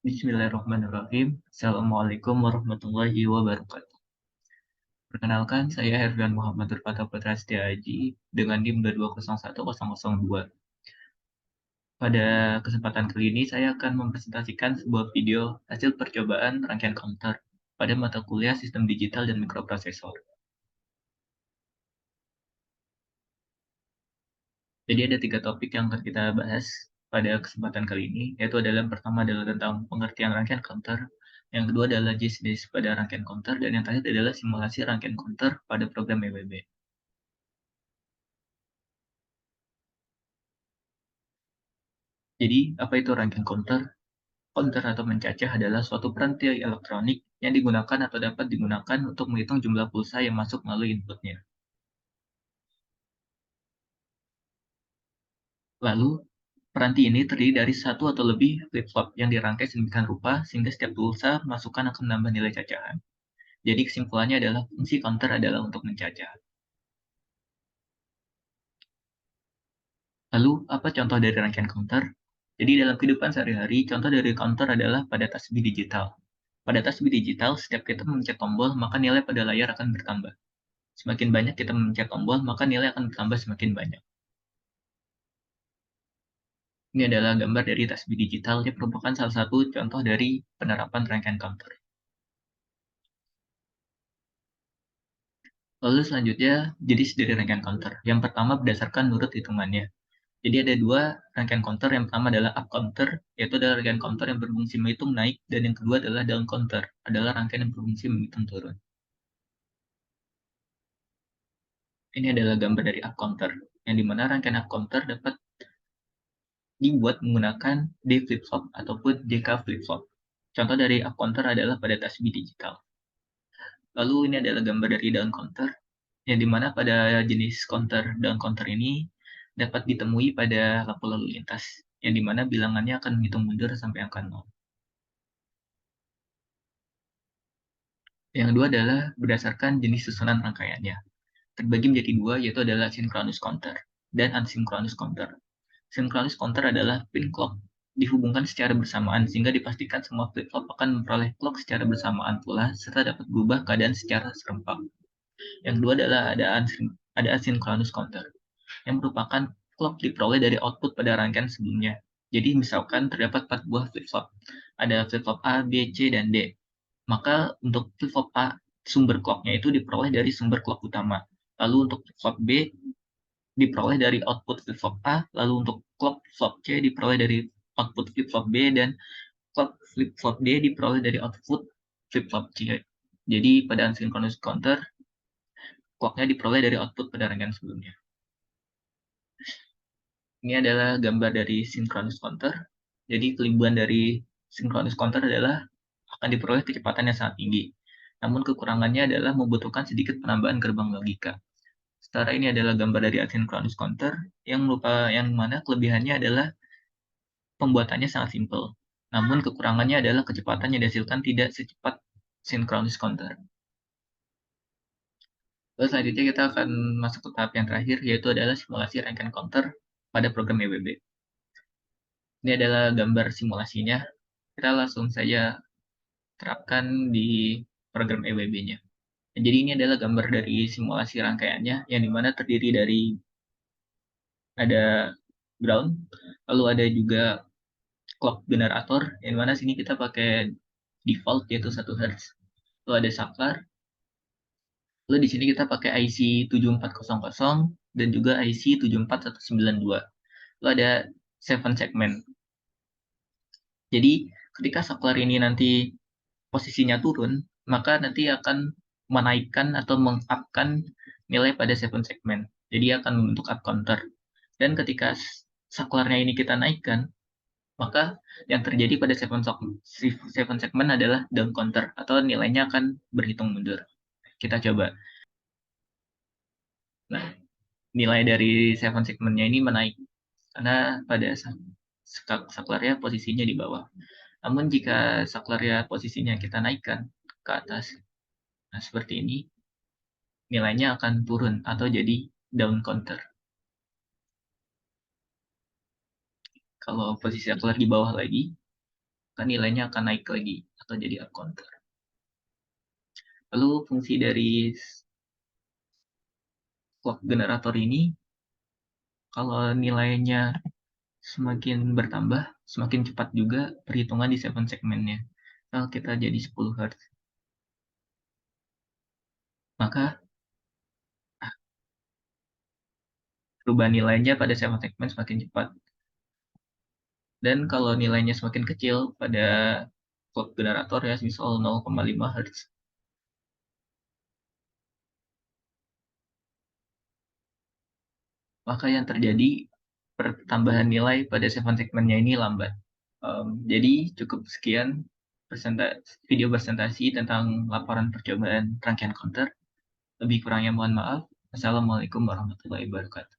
Bismillahirrahmanirrahim. Assalamualaikum warahmatullahi wabarakatuh. Perkenalkan, saya Herfian Muhammad Nurfata Putra Setiaji dengan NIM 2201002. Pada kesempatan kali ini, saya akan mempresentasikan sebuah video hasil percobaan rangkaian counter pada mata kuliah Sistem Digital dan Mikroprosesor. Jadi ada 3 topik yang akan kita bahas pada kesempatan kali ini, yaitu adalah yang pertama adalah tentang pengertian rangkaian counter, yang kedua adalah jenis pada rangkaian counter, dan yang terakhir adalah simulasi rangkaian counter pada program EWB. Jadi, apa itu rangkaian counter? Counter atau mencacah adalah suatu peranti elektronik yang digunakan atau dapat digunakan untuk menghitung jumlah pulsa yang masuk melalui inputnya. Lalu, peranti ini terdiri dari satu atau lebih flip-flop yang dirangkai sedemikian rupa sehingga setiap pulsa masukan akan menambah nilai cacahan. Jadi kesimpulannya adalah fungsi counter adalah untuk mencacah. Lalu, apa contoh dari rangkaian counter? Jadi dalam kehidupan sehari-hari, contoh dari counter adalah pada tasbih digital. Pada tasbih digital, setiap kita memencet tombol, maka nilai pada layar akan bertambah. Semakin banyak kita memencet tombol, maka nilai akan bertambah semakin banyak. Ini adalah gambar dari tasbih digital yang merupakan salah satu contoh dari penerapan rangkaian counter. Lalu selanjutnya, jenis dari rangkaian counter. Yang pertama berdasarkan nurut hitungannya. Jadi ada 2 rangkaian counter. Yang pertama adalah up counter, yaitu adalah rangkaian counter yang berfungsi menghitung naik, dan yang kedua adalah down counter, adalah rangkaian yang berfungsi menghitung turun. Ini adalah gambar dari up counter, yang dimana rangkaian up counter dapat dibuat menggunakan D flip-flop ataupun DK flip-flop. Contoh dari up counter adalah pada tasbih digital. Lalu ini adalah gambar dari down counter, yang dimana pada jenis counter down counter ini dapat ditemui pada lampu lalu lintas, yang dimana bilangannya akan menghitung mundur sampai angka 0. Yang kedua adalah berdasarkan jenis susunan rangkaiannya. Terbagi menjadi 2, yaitu adalah synchronous counter dan asynchronous counter. Synchronous counter adalah pin clock dihubungkan secara bersamaan sehingga dipastikan semua flip-flop akan memperoleh clock secara bersamaan pula serta dapat berubah keadaan secara serempak. Yang kedua adalah ada asynchronous counter yang merupakan clock diperoleh dari output pada rangkaian sebelumnya. Jadi misalkan terdapat 4 buah flip-flop. Ada flip-flop A, B, C, dan D. Maka untuk flip-flop A, sumber clock-nya itu diperoleh dari sumber clock utama. Lalu untuk flip-flop B, diperoleh dari output flip-flop A. Lalu untuk clock flip-flop C, diperoleh dari output flip-flop B. Dan clock flip-flop D, diperoleh dari output flip-flop C. Jadi pada asynchronous counter, clock-nya diperoleh dari output pada rangkaian sebelumnya. Ini adalah gambar dari synchronous counter. Jadi kelebihan dari synchronous counter adalah akan diperoleh kecepatan yang sangat tinggi. Namun kekurangannya adalah membutuhkan sedikit penambahan gerbang logika. Setara ini adalah gambar dari asynchronous counter yang mana kelebihannya adalah pembuatannya sangat simpel. Namun kekurangannya adalah kecepatan yang dihasilkan tidak secepat synchronous counter. Lalu selanjutnya kita akan masuk ke tahap yang terakhir, yaitu adalah simulasi rangkaian counter pada program EWB. Ini adalah gambar simulasinya. Kita langsung saja terapkan di program EWB-nya. Jadi ini adalah gambar dari simulasi rangkaiannya, yang dimana terdiri dari ada ground, lalu ada juga clock generator, yang dimana sini kita pakai default yaitu 1 Hz. Lalu ada saklar, lalu di sini kita pakai IC 7400 dan juga IC 74192. Lalu ada 7 segment. Jadi ketika saklar ini nanti posisinya turun, maka nanti akan menaikkan atau meng-up-kan nilai pada 7 segmen. Jadi akan membentuk up counter. Dan ketika saklarnya ini kita naikkan, maka yang terjadi pada 7 segmen adalah down counter atau nilainya akan berhitung mundur. Kita coba. Nah, nilai dari 7 segmennya ini menaik karena pada saklarnya posisinya di bawah. Namun jika saklarnya posisinya kita naikkan ke atas, nah seperti ini, nilainya akan turun atau jadi down counter. Kalau posisi saklar di bawah lagi, maka nilainya akan naik lagi atau jadi up counter. Lalu fungsi dari clock generator ini, kalau nilainya semakin bertambah, semakin cepat juga perhitungan di 7 segmennya. Kalau kita jadi 10 Hz, maka perubahan nilainya pada 7 segmen semakin cepat. Dan kalau nilainya semakin kecil pada clock generator ya, misal 0,5 Hz, maka yang terjadi pertambahan nilai pada 7 segmennya ini lambat. Jadi cukup sekian video presentasi tentang laporan percobaan rangkaian counter. Lebih kurangnya mohon maaf. Assalamualaikum warahmatullahi wabarakatuh.